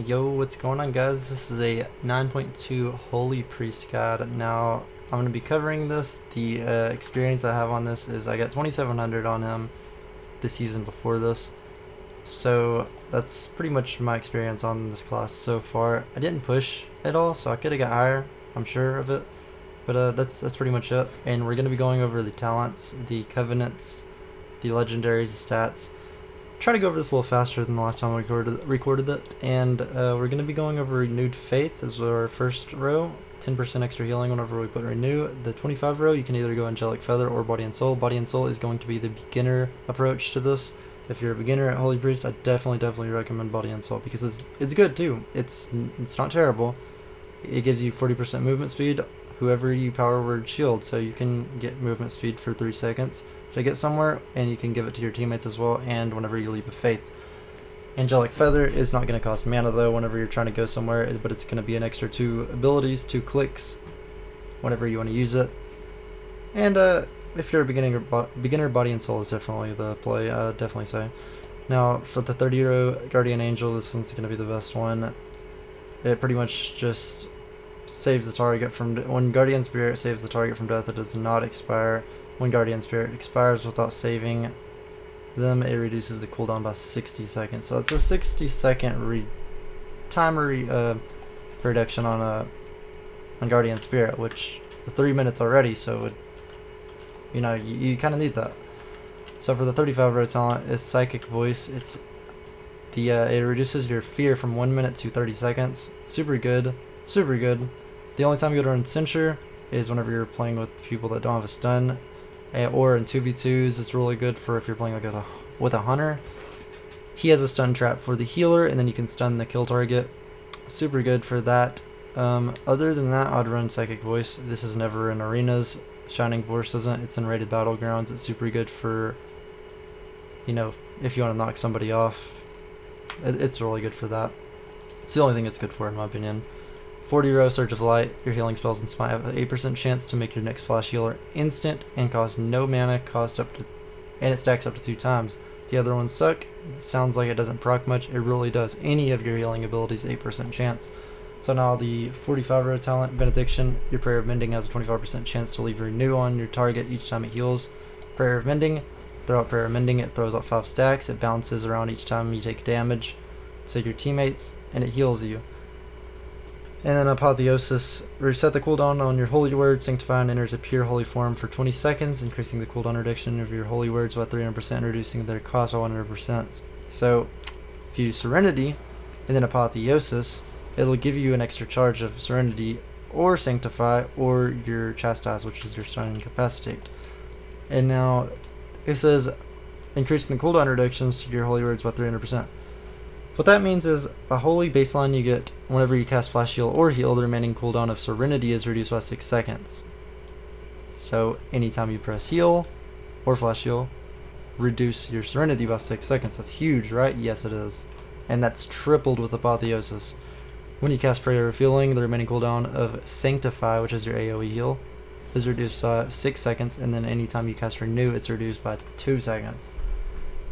Yo, what's going on, guys? This is a 9.2 Holy Priest guide. Now, I'm going to be covering this. The experience I have on this is I got 2700 on him the season before this. So, that's pretty much my experience on this class so far. I didn't push at all, so I could have got higher, I'm sure of it. But that's pretty much it. And we're going to be going over the talents, the covenants, the legendaries, the stats. Try to go over this a little faster than the last time I recorded it, and we're going to be going over Renewed Faith as our first row, 10% extra healing whenever we put Renew. The 25 row, you can either go Angelic Feather or Body and Soul. Body and Soul is going to be the beginner approach to this. If you're a beginner at Holy Priest, I definitely recommend Body and Soul, because it's good too. It's not terrible. It gives you 40% movement speed, whoever you power word shield, so you can get movement speed for 3 seconds to get somewhere, and you can give it to your teammates as well, and whenever you leave a faith. Angelic Feather is not going to cost mana though whenever you're trying to go somewhere, but it's going to be an extra 2 abilities, 2 clicks whenever you want to use it. And if you're a beginner, Body and Soul is definitely the play, I'd definitely say. Now for the 30 row Guardian Angel, this one's going to be the best one. It pretty much just saves the target from, when Guardian Spirit saves the target from death, it does not expire. When Guardian Spirit expires without saving them, it reduces the cooldown by 60 seconds. So it's a 60-second timer reduction on Guardian Spirit, which is 3 minutes already. So you kind of need that. So for the 35 row talent, it's Psychic Voice. It reduces your fear from 1 minute to 30 seconds. Super good, super good. The only time you go to run Censure is whenever you're playing with people that don't have a stun. Or in 2v2s, it's really good for if you're playing like with a hunter. He has a stun trap for the healer, and then you can stun the kill target. Super good for that. Other than that, I'd run Psychic Voice. This is never in arenas. Shining Force isn't. It's in rated battlegrounds. It's super good for, if you want to knock somebody off. It's really good for that. It's the only thing it's good for, in my opinion. 40 row Surge of Light, your healing spells and smite have an 8% chance to make your next flash healer instant and cost no mana, and it stacks up to 2 times. The other ones suck. Sounds like it doesn't proc much. It really does. Any of your healing abilities, 8% chance. So now the 45 row talent, Benediction, your Prayer of Mending has a 25% chance to leave Renew on your target each time it heals. Prayer of Mending, throw out Prayer of Mending, it throws out 5 stacks, it bounces around each time you take damage to your teammates, and it heals you. And then Apotheosis, reset the cooldown on your holy word, Sanctify, and enters a pure holy form for 20 seconds, increasing the cooldown reduction of your holy words by 300%, reducing their cost by 100%. So, if you use Serenity, and then Apotheosis, it'll give you an extra charge of Serenity, or Sanctify, or your Chastise, which is your Stun and Incapacitate. And now, it says, increasing the cooldown reductions to your holy words by 300%. What that means is a holy baseline you get whenever you cast Flash Heal or Heal, the remaining cooldown of Serenity is reduced by 6 seconds. So anytime you press Heal or Flash Heal, reduce your Serenity by 6 seconds. That's huge, right? Yes, it is. And that's tripled with Apotheosis. When you cast Prayer of Healing, the remaining cooldown of Sanctify, which is your AoE heal, is reduced by 6 seconds, and then anytime you cast Renew, it's reduced by 2 seconds.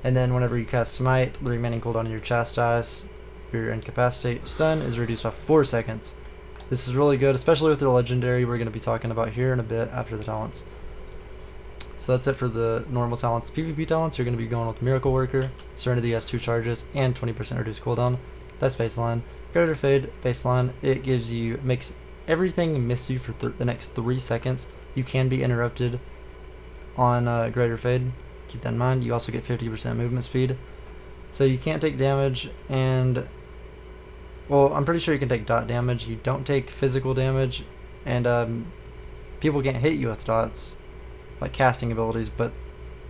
And then whenever you cast Smite, the remaining cooldown of your Chastise, your Incapacitate, Stun is reduced by 4 seconds. This is really good, especially with the legendary we're going to be talking about here in a bit after the talents. So that's it for the normal talents. PvP talents, you're going to be going with Miracle Worker. Serenity has 2 charges and 20% reduced cooldown. That's baseline. Greater Fade, baseline. It makes everything miss you for the next 3 seconds. You can be interrupted on Greater Fade. Keep that in mind. You also get 50% movement speed. So you can't take damage, and well, I'm pretty sure you can take dot damage. You don't take physical damage, and people can't hit you with dots, like casting abilities, but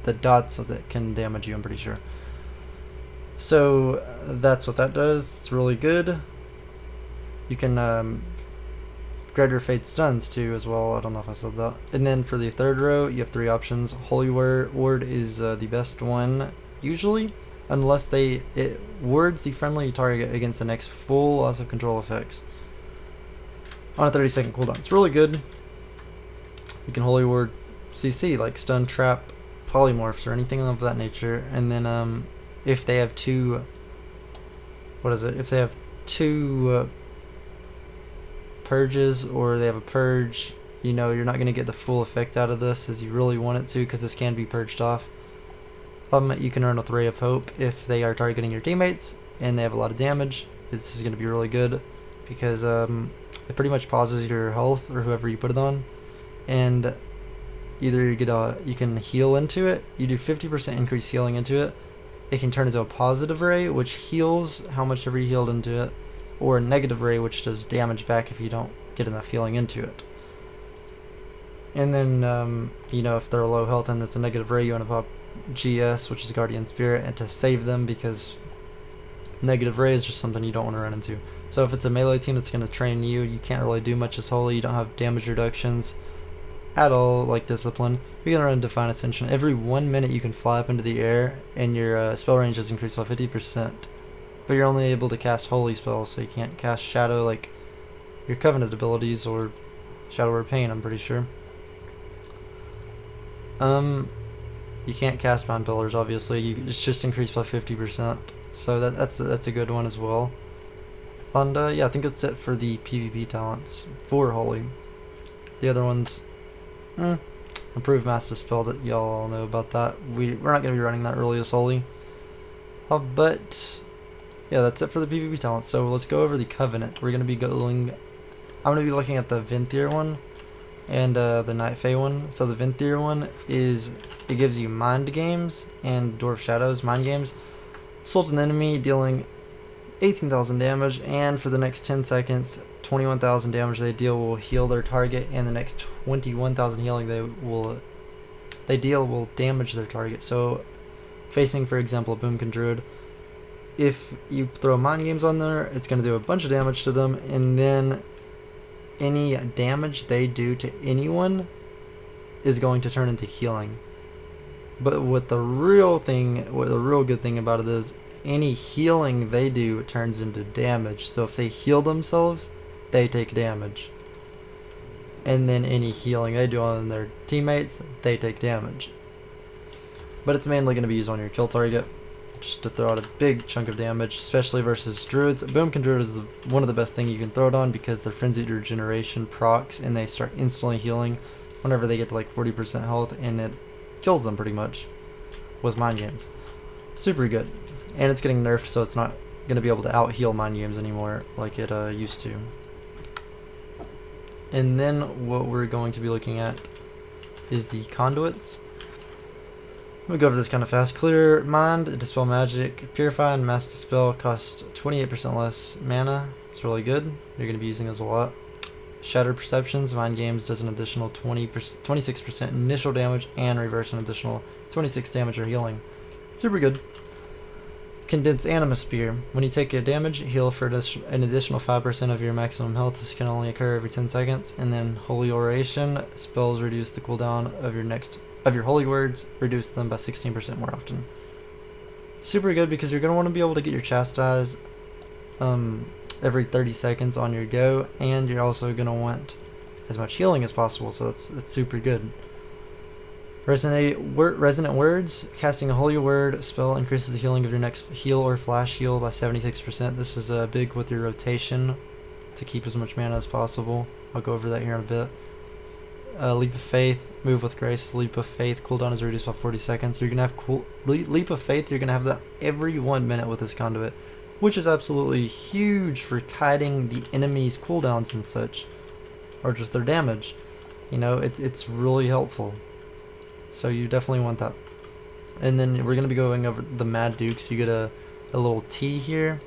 the dots that can damage you, I'm pretty sure. So that's what that does. It's really good. You can Greater Fate stuns too as well. I don't know if I said that. And then for the 3rd row, you have 3 options. Holy Ward is the best one usually, unless it wards the friendly target against the next full loss of control effects on a 30-second cooldown. It's really good. You can Holy Ward CC like stun, trap, polymorphs, or anything of that nature. And then if they have 2, if they have two purges, or they have a purge, you know, you're not going to get the full effect out of this as you really want it to, because this can be purged off. You can earn with Ray of Hope if they are targeting your teammates and they have a lot of damage. This is going to be really good because it pretty much pauses your health or whoever you put it on, and either you can heal into it. You do 50% increased healing into it. It can turn into a positive ray, which heals how much ever you healed into it, or a negative ray, which does damage back if you don't get enough healing into it. And then, you know, if they're low health and it's a negative ray, you want to pop GS, which is Guardian Spirit, and to save them, because negative ray is just something you don't want to run into. So if it's a melee team that's going to train you, you can't really do much as Holy. You don't have damage reductions at all, like Discipline. You're going to run Divine Ascension. Every 1 minute you can fly up into the air, and your spell range is increased by 50%. But you're only able to cast Holy spells, so you can't cast Shadow like your Covenant abilities or Shadow or Pain, I'm pretty sure. You can't cast Bound Pillars, obviously. It's just increased by 50%. So that's a good one as well. And yeah, I think that's it for the PvP talents for Holy. The other ones, Improved Mass Dispel, that y'all all know about that. We're not going to be running that early as Holy. But yeah, that's it for the PvP talents. So let's go over the Covenant. We're going to be I'm going to be looking at the Venthyr one and the Night Fae one. So the Venthyr one it gives you Mind Games and Dwarf Shadows. Mind Games, assault an enemy dealing 18,000 damage, and for the next 10 seconds, 21,000 damage they deal will heal their target, and the next 21,000 healing they deal will damage their target. So facing, for example, a Boomkin Druid, if you throw Mind Games on there, it's going to do a bunch of damage to them, and then any damage they do to anyone is going to turn into healing. But what the real good thing about it is, any healing they do turns into damage. So if they heal themselves, they take damage. And then any healing they do on their teammates, they take damage. But it's mainly going to be used on your kill target, just to throw out a big chunk of damage, especially versus Druids. Boomkin Druid is one of the best things you can throw it on, because their Frenzied Regeneration procs, and they start instantly healing whenever they get to like 40% health, and it kills them pretty much with Mind Games. Super good. And it's getting nerfed, so it's not going to be able to out-heal Mind Games anymore like it used to. And then what we're going to be looking at is the Conduits. We'll go over this kind of fast. Clear Mind, Dispel Magic, Purify, and Mass Dispel cost 28% less mana. It's really good. You're going to be using those a lot. Shatter Perceptions, Mind Games does an additional 26% initial damage, and reverse an additional 26 damage or healing. Super good. Condense Anima Spear. When you take a damage, heal for an additional 5% of your maximum health. This can only occur every 10 seconds. And then Holy Oration. Spells reduce the cooldown of your holy words. Reduce them by 16% more often. Super good, because you're going to want to be able to get your Chastise every 30 seconds on your go. And you're also going to want as much healing as possible. So that's super good. Resonant Words. Casting a Holy Word spell increases the healing of your next heal or flash heal by 76%. This is big with your rotation to keep as much mana as possible. I'll go over that here in a bit. Leap of Faith. Move with Grace. Leap of Faith. Cooldown is reduced by 40 seconds. You're going to have Leap of Faith. You're going to have that every 1 minute with this Conduit, which is absolutely huge for kiting the enemy's cooldowns and such, or just their damage. You know, it's really helpful. So you definitely want that. And then we're going to be going over the Mad Dukes. You get a little T here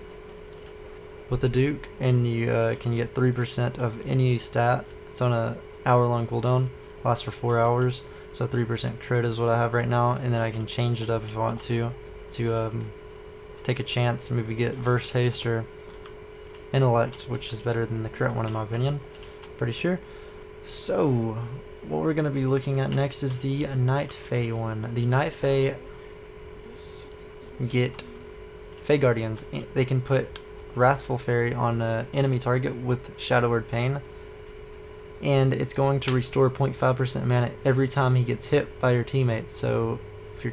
with the Duke, and you can get 3% of any stat. It's on a hour-long cooldown. Lasts for 4 hours. So 3% crit is what I have right now. And then I can change it up if I want to take a chance, maybe get Verse Haste or Intellect, which is better than the crit one in my opinion. Pretty sure. So what we're going to be looking at next is the Night Fae one. The Night Fae get Fae Guardians. They can put Wrathful Fairy on an enemy target with Shadow Word Pain, and it's going to restore 0.5% mana every time he gets hit by your teammates. So if you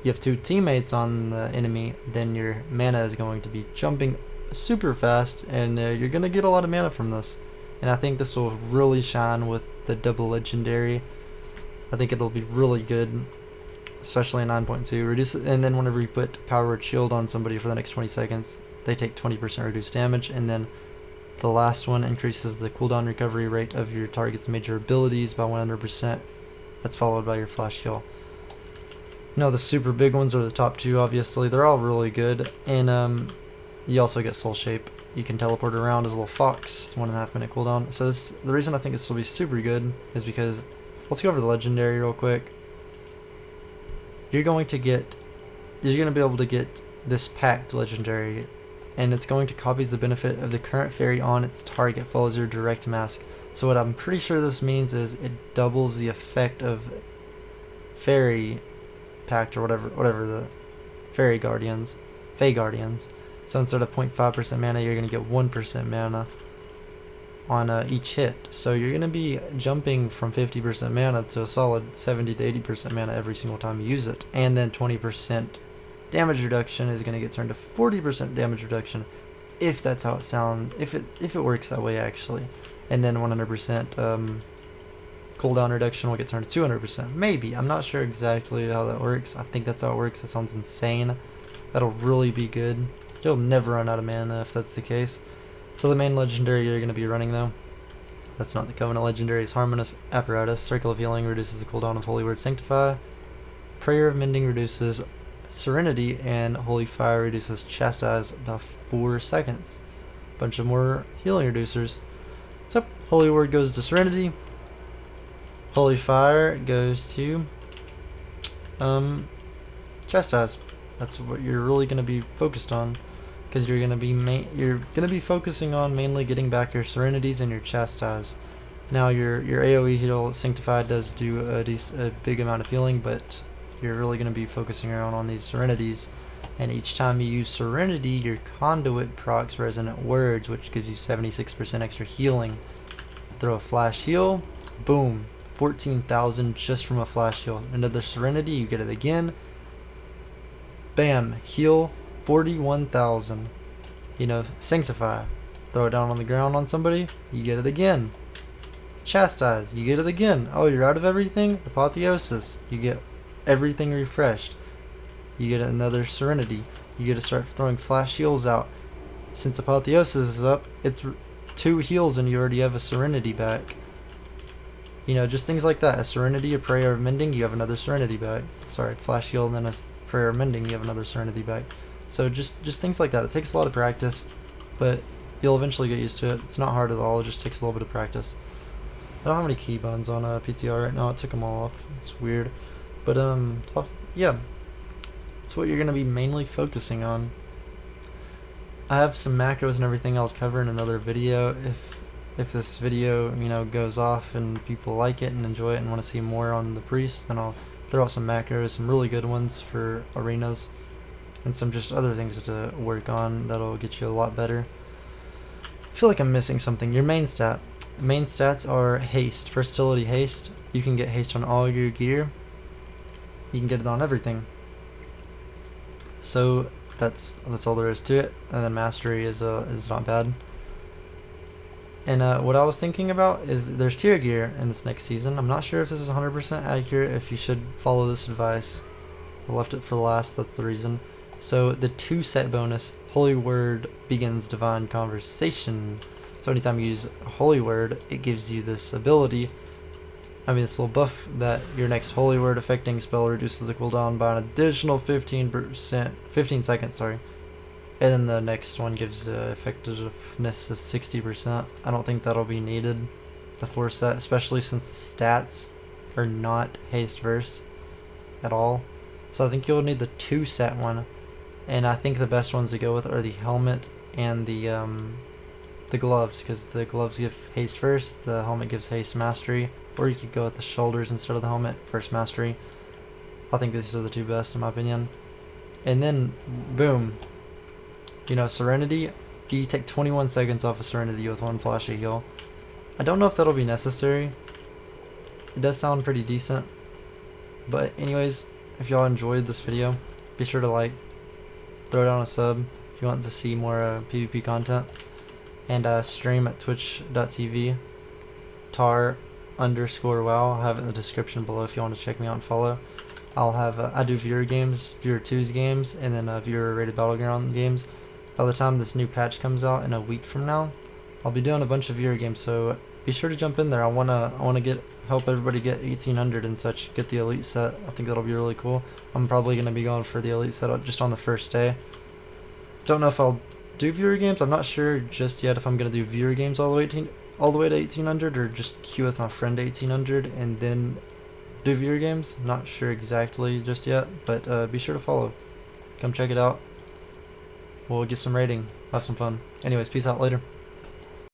have two teammates on the enemy, then your mana is going to be jumping super fast, and you're gonna get a lot of mana from this. And I think this will really shine with the double legendary. I think it'll be really good, especially in 9.2. Reduce, and then whenever you put Power Word Shield on somebody for the next 20 seconds, they take 20% reduced damage. And then the last one increases the cooldown recovery rate of your target's major abilities by 100%. That's followed by your flash heal. No, the super big ones are the top two, obviously. They're all really good. And you also get Soul Shape. You can teleport around as a little fox. 1.5 minute cooldown. So the reason I think this will be super good is because, let's go over the legendary real quick. You're going to be able to get this packed legendary, and it's going to copy the benefit of the current fairy on its target, follows your direct mask. So what I'm pretty sure this means is it doubles the effect of fairy pact or whatever the fairy guardians, fey guardians. So instead of 0.5% mana, you're going to get 1% mana on each hit. So you're going to be jumping from 50% mana to a solid 70 to 80% mana every single time you use it. And then 20% damage reduction is going to get turned to 40% damage reduction, if that's how it sounds, if it works that way actually. And then 100% cooldown reduction will get turned to 200%. Maybe. I'm not sure exactly how that works. I think that's how it works. That sounds insane. That'll really be good. You'll never run out of mana if that's the case. So the main legendary you're going to be running, though, that's not the Covenant legendary, is Harmonious Apparatus. Circle of Healing reduces the cooldown of Holy Word Sanctify. Prayer of Mending reduces Serenity, and Holy Fire reduces Chastise by 4 seconds. Bunch of more healing reducers. So Holy Word goes to Serenity. Holy Fire goes to Chastise. That's what you're really going to be focused on, because you're going to be focusing on mainly getting back your Serenities and your Chastise. Now your AoE heal Sanctify does do a big amount of healing, but you're really going to be focusing around on these Serenities. And each time you use Serenity, your Conduit procs Resonant Words, which gives you 76% extra healing. Throw a flash heal, boom, 14,000 just from a flash heal. Another Serenity, you get it again. Bam, heal 41,000. You know, Sanctify, throw it down on the ground on somebody, you get it again. Chastise, you get it again. Oh, you're out of everything? Apotheosis, you get everything refreshed. You get another Serenity. You get to start throwing flash heals out. Since Apotheosis is up, it's 2 heals and you already have a Serenity back. You know, just things like that. A Serenity, a Prayer of Mending, you have another Serenity back. Sorry, flash heal and then a Prayer of Mending, you have another Serenity back. So just things like that. It takes a lot of practice, but you'll eventually get used to it. It's not hard at all. It just takes a little bit of practice. I don't have any keybones on PTR right now. I took them all off. It's weird. But yeah. That's what you're going to be mainly focusing on. I have some macros and everything I'll cover in another video. If this video, you know, goes off and people like it and enjoy it and want to see more on the priest, then I'll throw out some macros, some really good ones for arenas, and some just other things to work on that'll get you a lot better. I feel like I'm missing something. Your main stat. Main stats are haste, versatility haste. You can get haste on all your gear. You can get it on everything. So that's all there is to it. And then mastery is not bad. And what I was thinking about is there's tier gear in this next season. I'm not sure if this is 100% accurate, if you should follow this advice. I left it for last, that's the reason. So the 2 set bonus, Holy Word begins Divine Conversation. So anytime you use Holy Word, it gives you this ability, this little buff, that your next Holy Word affecting spell reduces the cooldown by an additional 15 seconds, sorry. And then the next one gives effectiveness of 60%. I don't think that'll be needed, the 4 set, especially since the stats are not haste verse at all. So I think you'll need the 2 set one. And I think the best ones to go with are the helmet and the gloves, because the gloves give haste first, the helmet gives haste mastery, or you could go with the shoulders instead of the helmet, first mastery. I think these are the 2 best in my opinion. And then, boom, you know, Serenity, you take 21 seconds off of Serenity with 1 flashy heal. I don't know if that'll be necessary. It does sound pretty decent. But anyways, if y'all enjoyed this video, be sure to like, throw down a sub. If you you want to see more PvP content. And stream at twitch.tv tar_wow. I'll have it in the description below if you want to check me out and follow. I'll have I do viewer games, viewer 2's games, and then viewer rated battleground games. By the time this new patch comes out in a week from now, I'll be doing a bunch of viewer games, so be sure to jump in there. I wanna help everybody get 1800 and such, get the elite set. I think that'll be really cool. I'm probably gonna be going for the elite set just on the first day. Don't know if I'll do viewer games. I'm not sure just yet if I'm gonna do viewer games all the way to 1800 or just queue with my friend 1800 and then do viewer games. Not sure exactly just yet, but be sure to follow. Come check it out. We'll get some rating. Have some fun. Anyways, peace out later.